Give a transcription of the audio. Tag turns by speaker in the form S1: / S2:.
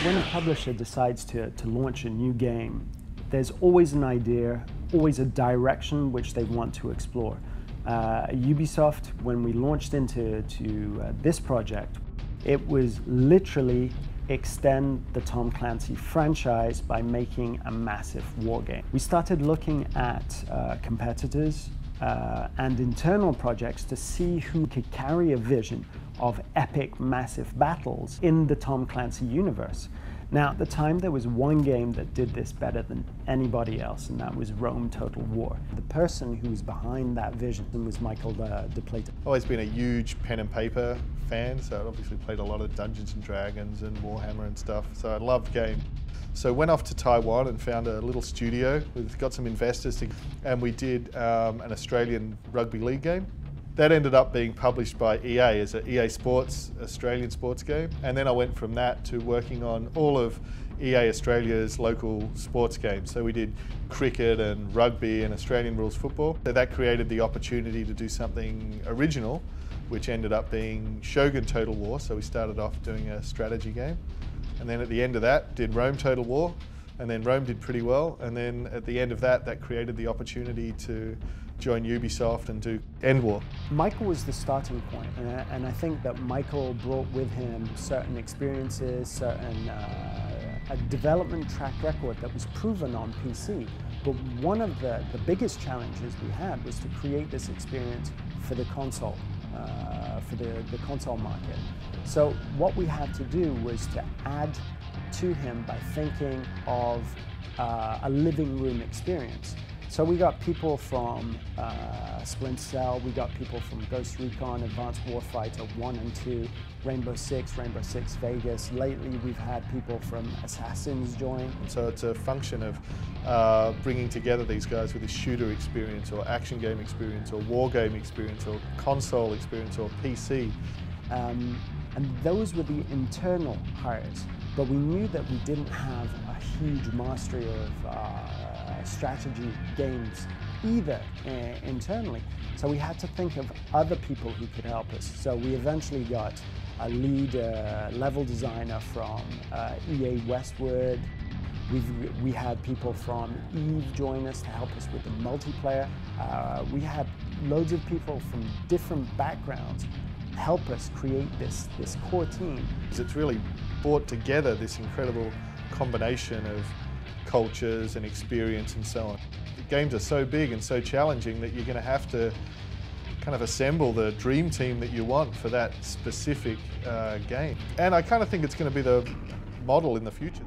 S1: When a publisher decides to launch a new game, there's always an idea, always a direction which they want to explore. Ubisoft, when we launched into this project, it was literally extend the Tom Clancy franchise by making a massive war game. We started looking at competitors and internal projects to see who could carry a vision of epic, massive battles in the Tom Clancy universe. Now, at the time, there was one game that did this better than anybody else, and that was Rome Total War. The person who was behind that vision was Michael DePlato.
S2: Always been a huge pen and paper fan, so I obviously played a lot of Dungeons and Dragons and Warhammer and stuff, so I loved games. So went off to Taiwan and found a little studio. We've got some investors, and we did an Australian rugby league game. That ended up being published by EA as an EA Sports, Australian sports game. And then I went from that to working on all of EA Australia's local sports games. So we did cricket and rugby and Australian rules football. So that created the opportunity to do something original, which ended up being Shogun Total War. So we started off doing a strategy game. And then at the end of that, did Rome Total War. And then Rome did pretty well. And then at the end of that, that created the opportunity to join Ubisoft and do EndWar.
S1: Michael was the starting point, and I think that Michael brought with him certain experiences, a development track record that was proven on PC. But one of the biggest challenges we had was to create this experience for the console, for the console market. So what we had to do was to add to him by thinking of a living room experience. So we got people from Splinter Cell, we got people from Ghost Recon, Advanced Warfighter 1 and 2, Rainbow Six Vegas. Lately we've had people from Assassins join.
S2: So it's a function of bringing together these guys with a shooter experience or action game experience or war game experience or console experience or PC.
S1: And those were the internal hires. But we knew that we didn't have a huge mastery of strategy games either internally. So we had to think of other people who could help us. So we eventually got a lead level designer from EA Westwood. We had people from EVE join us to help us with the multiplayer. We had loads of people from different backgrounds help us create this core team.
S2: It's really brought together this incredible combination of cultures and experience and so on. The games are so big and so challenging that you're going to have to kind of assemble the dream team that you want for that specific game. And I kind of think it's going to be the model in the future.